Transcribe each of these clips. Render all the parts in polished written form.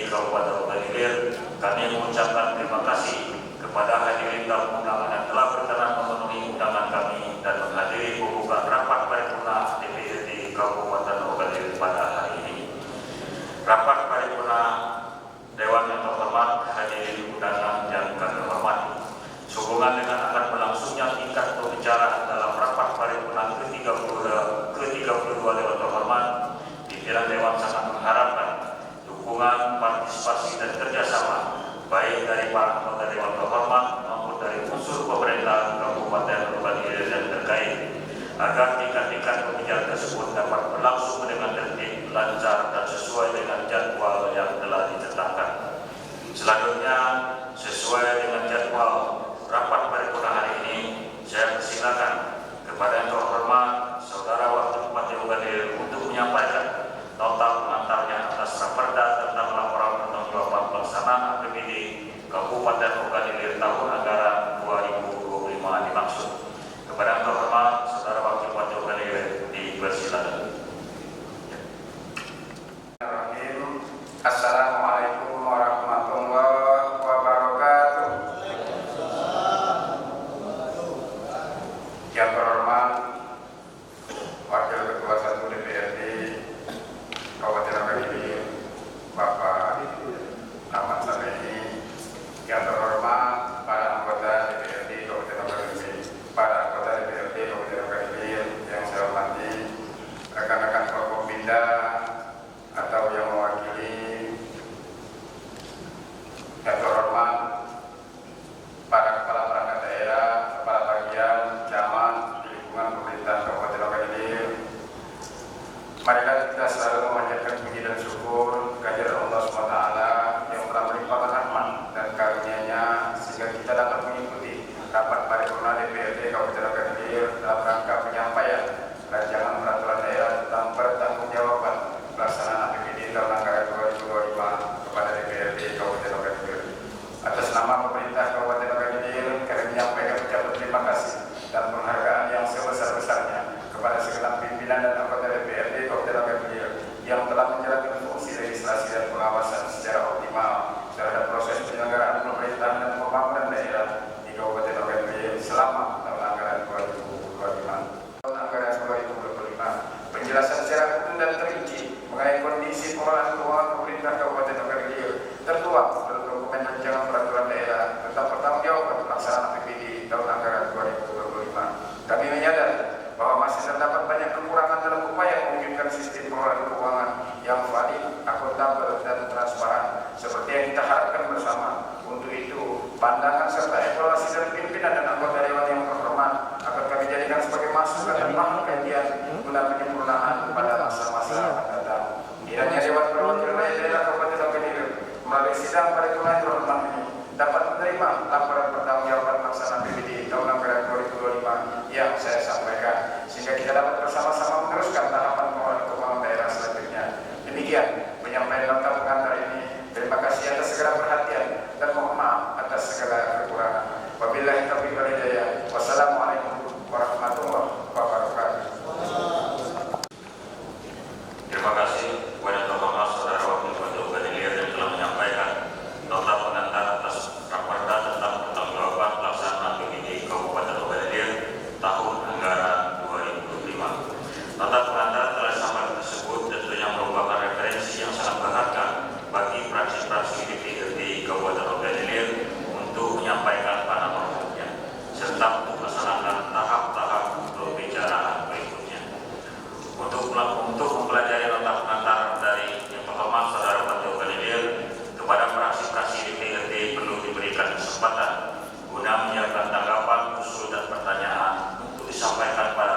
DPRD Kabupaten Ogan Ilir, kami mengucapkan terima kasih kepada hadirin tamu undangan yang telah berkenan memenuhi undangan kami dan menghadiri pembukaan rapat paripurna DPRD Kabupaten Ogan Ilir pada hari ini. Rapat paripurna Dewan yang terhormat, hadirin undangan yang kami hormati. Sehubungan dengan akan berlangsungnya tingkat pembicaraan dalam rapat paripurna ke-32 Dewan terhormat, pimpinan Dewan sangat mengharapkan dukungan, partisipasi dan kerjasama baik dari para anggota Dewan terhormat maupun dari unsur pemerintah Kabupaten Ogan Ilir dan terkait agar tingkat-tingkat pembicaraan tersebut dapat berlangsung dengan tertib, lancar dan sesuai dengan jadwal yang telah ditetapkan. Selanjutnya, sesuai dengan jadwal rapat paripurna hari ini, saya persilakan kepada yang terhormat Saudara Wakil Bupati Ogan Ilir untuk menyampaikan nota pengantarnya atas raperda tentang laporan pertanggungjawaban pelaksanaan APBD Kabupaten Ogan Ilir tahun anggaran 2025 dimaksud. Kepada yang terhormat Saudara Wakil Bupati Ogan Ilir, dipersilakan. Assalamualaikum warahmatullahi wabarakatuh. Yang terhormat Wakil Ketua 1 DPRD Kabupaten Ogan Ilir, Bapak Ahmad Samehi. Yang terhormat para anggota DPRD Kabupaten Ogan Ilir, para anggota DPRD Kabupaten Ogan Ilir yang saya hormati, rekan-rekan Forkopimda atau yang mewakili. Yang terhormat para kepala perangkat daerah, kepala bagian, camat di lingkungan pemerintah Kabupaten Ogan Ilir. Marilah kita selalu memanjatkan puji dan syukur kehadirat Allah SWT yang telah melimpahkan rahmat dan karunia-Nya sehingga kita dapat mengikuti rapat paripurna DPRD Kabupaten Ogan Ilir dalam rangka penyampaian rancangan peraturan daerah tentang pertanggungjawaban pelaksanaan APBD tahun anggaran 2025 kepada DPRD Kabupaten Ogan Ilir. Atas nama pemerintah Kabupaten Ogan Ilir, kami menyampaikan ucapan terima kasih dan penghargaan yang sebesar-besarnya kepada segenap pimpinan dan anggota DPRD Kabupaten Ogan Ilir yang telah menjalankan fungsi legislasi dan pengawasan secara optimal terhadap proses penyelenggaraan pemerintahan dan pembangunan daerah di Kabupaten Ogan Ilir selama tahun anggaran 2025. Tahun anggaran 2025, penjelasan secara utuh dan terinci mengenai kondisi pengelolaan keuangan pemerintah Kabupaten Ogan Ilir tertuang dalam dokumen rancangan peraturan daerah tentang pertanggungjawaban pelaksanaan APBD tahun anggaran 2025. Kami menyadari bahwa masih terdapat banyak kekurangan dalam upaya mewujudkan sistem pengelolaan keuangan yang valid, akuntabel dan transparan seperti yang kita harapkan bersama. Untuk itu, pandangan serta evaluasi dari pimpinan dan anggota dewan yang terhormat akan kami jadikan sebagai masukan dan bahan kajian guna penyempurnaan pada masa-masa akan datang. Kiranya Dewan Perwakilan Rakyat Daerah Kabupaten Ogan Ilir melalui sidang paripurna yang terhormat ini dapat menerima laporan pertanggungjawaban pelaksanaan APBD tahun anggaran 2025 yang saya sampaikan, sehingga kita dapat bersama-sama meneruskan tahapan pengelolaan keuangan daerah selanjutnya. Demikian penyampaian nota pengantar ini. Terima kasih atas segala perhatian dan mohon maaf atas segala kekurangan. Wabillahi taufiq wal hidayah. Wassalamualaikum warahmatullahi wabarakatuh. Terima kasih kepada Bapak Saudara Wakil Bupati Ogan Ilir yang telah menyampaikan nota pengantar atas raperda tentang pertanggungjawaban pelaksanaan APBD Kabupaten Ogan Ilir tahun anggaran 2025. Nota pengantar telah disampaikan tersebut tentunya merupakan referensi yang sangat berharga bagi praksi-praksi DPRD Kabupaten Ogan Ilir untuk menyampaikan pandangan umumnya serta untuk melaksanakan tahap-tahap pembicaraan berikutnya. Untuk mempelajari nota pengantar dari yang terhormat Saudara Bupati Ogan Ilir, kepada praksi-praksi DPRD perlu diberikan kesempatan guna menyiapkan tanggapan, usul dan pertanyaan untuk disampaikan pada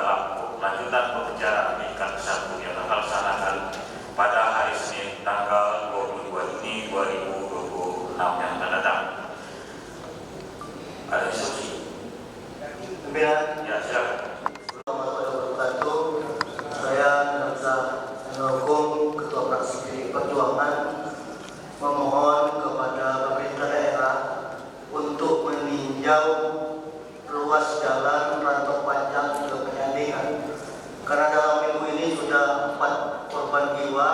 lanjutan pembicaraan tingkat 1 yang akan dilaksanakan pada hari Senin tanggal 22 Juni 2026 yang akan datang. Ada diskusi? Ya, silakan. Saya Jaksa Hukum Ketua Fraksi PDI Perjuangan memohon kepada pemerintah daerah untuk meninjau ruas jalan Rantau Panjang ke Penyandingan, karena dalam minggu ini sudah 4 korban jiwa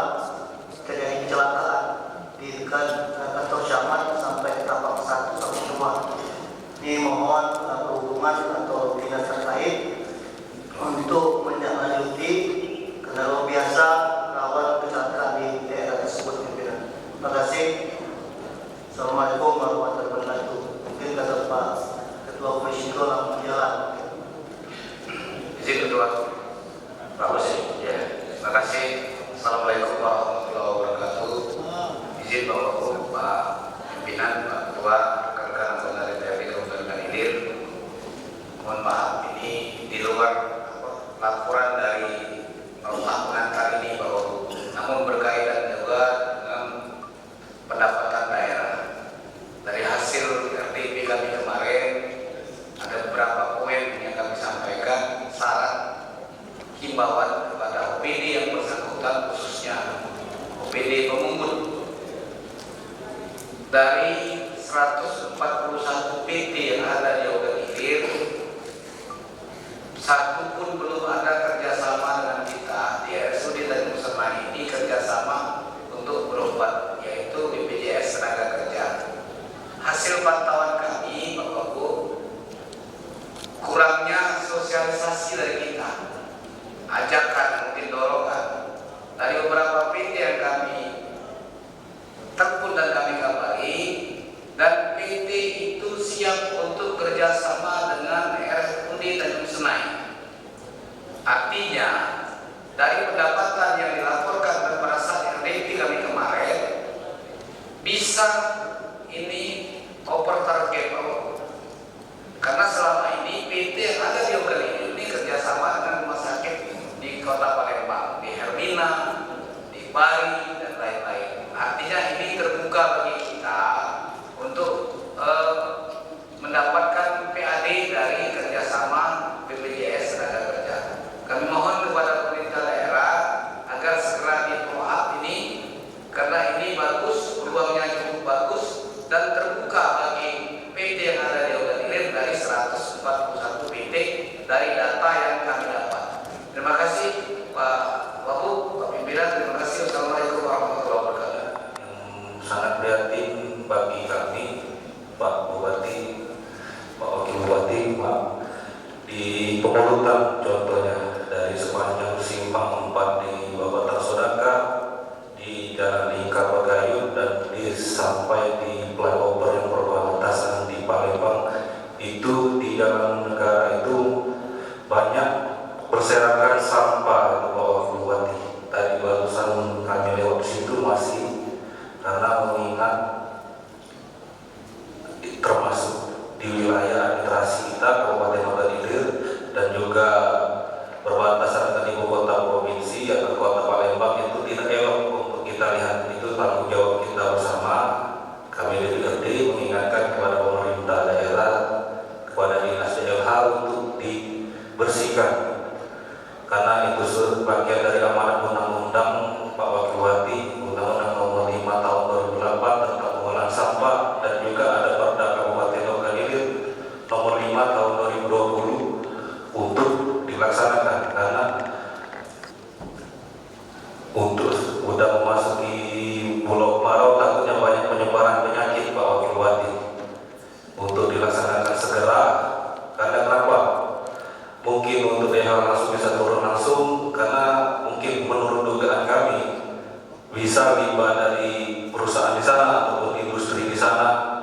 terjadi kecelakaan di tingkat kantor camat sampai tapak 1 sampai 2. Ini mohon perhubungan atau dinas terkait untuk menindaklanjuti karena luar biasa rawan kecelakaan di daerah tersebut. Terima kasih. Assalamualaikum warahmatullahi wabarakatuh. Mungkin kata Pak Ketua Komisi langsung jalan. Izin Ketua. Bagus ya. Terima kasih. Assalamualaikum warahmatullahi wabarakatuh. Izin Bapak Pak Pimpinan, Pak Ketua, rekan-rekan anggota DPRD Kabupaten Ilir. Mohon maaf, ini di luar laporan dari Pak pengantar ini Bapak, namun berkaitan juga dengan pendapatan daerah. Dari hasil RDP kami kemarin ada beberapa poin yang kami sampaikan, saran himbauan kepada OPD yang bersangkutan, khususnya OPD Pemungut. Dari 141 PT yang ada di Ogan Ilir, satu pun belum ada kerjasama dengan kita di RSUD Tanjung Semai ini kerjasama untuk berobat, yaitu BPJS Tenaga Kerja. Hasil pantauan kami, Bapak Bu, kurangnya sosialisasi dari kita, ajakan, mungkin dorongan dari beberapa PT yang kami telepon dan kami kabari, dan PT itu siap untuk kerjasama dengan RSUD Tanjung Semai. Artinya dari pendapatan yang dilaporkan pada saat RDP kami kemarin bisa ini over target, karena selama ini PT yang ada di Ogan Ilir ini kerjasama dengan rumah sakit di Kota Palembang, di Hermina, di Bari dan lain-lain. Artinya ini terbuka bagi kita untuk mendapatkan PAD dari kerjasama BPJS Tenaga Kerja. Kami mohon kepada pemerintah daerah agar segera di-follow up ini, karena ini bagus, peluangnya cukup bagus dan terbuka bagi PT yang ada di Ogan Ilir dari 141 PT dari data yang kami dapat. Terima kasih Pak Wabu, Pak Pimpinan, terima kasih. Assalamualaikum warahmatullahi wabarakatuh. Sangat prihatin bagi kami, Pak Bupati, Pak Wakil Bupati, Pak, di Pemulutan contohnya dari sepanjang simpang 4 di Babatan Sodaka, di Jalan Lingkar Pagayun, dan sampai di flyover yang berbatasan di Palembang, itu di Jalan Negara itu banyak berserakan sampah, itu Pak Wakil Bupati. Tadi barusan kami lewat situ masih, karena mengingat termasuk di wilayah administrasi kita Kabupaten Ogan Ilir dan juga berbatasan dengan ibu kota provinsi atau kota Palembang, itu tidak elok untuk kita lihat. Itu tanggung jawab kita bersama. Kami dari DPRD mengingatkan kepada pemerintah daerah, kepada dinas DLH untuk dibersihkan, karena itu bagian dari amanat undang-undang Pak Wakil Bupati, Undang-Undang Nomor 5 Tahun 2008 tentang pengolahan sampah, dan juga ada Perda Kabupaten Ogan Ilir Nomor 5 Tahun 2020 untuk dilaksanakan, karena untuk sudah memasuki Pulau Kemarau takutnya banyak penyebaran penyakit Pak Wakil Bupati. Untuk dilaksanakan segera, karena kenapa? Mungkin untuk daerah langsung bisa turun langsung, karena mungkin menurut dugaan kami bisa limbah dari perusahaan di sana ataupun industri di sana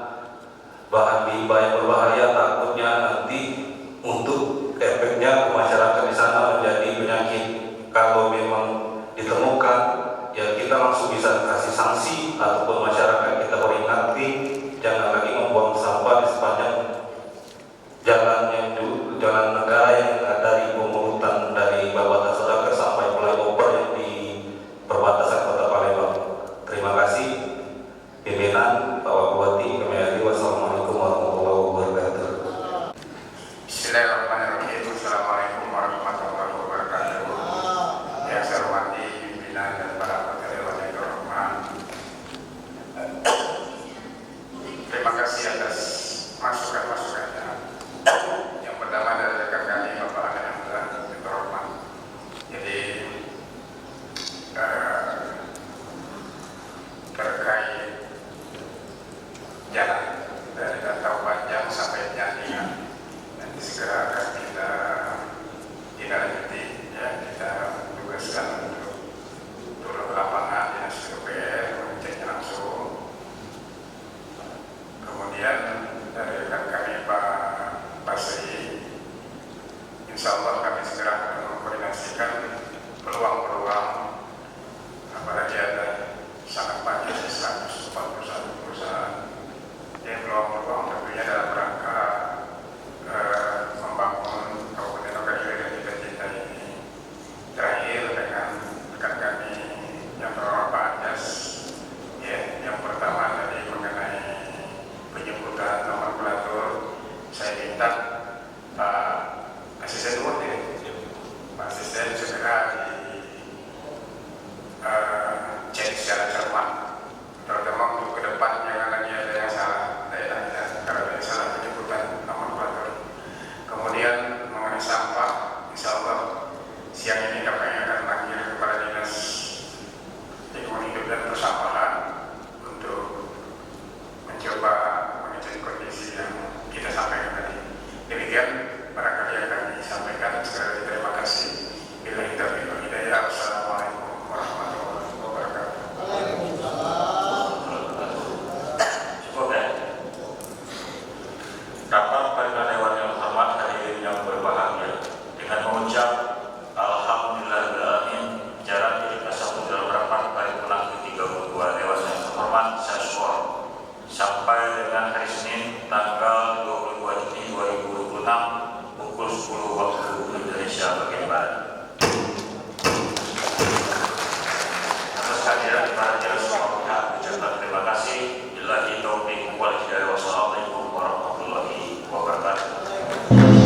Bapak.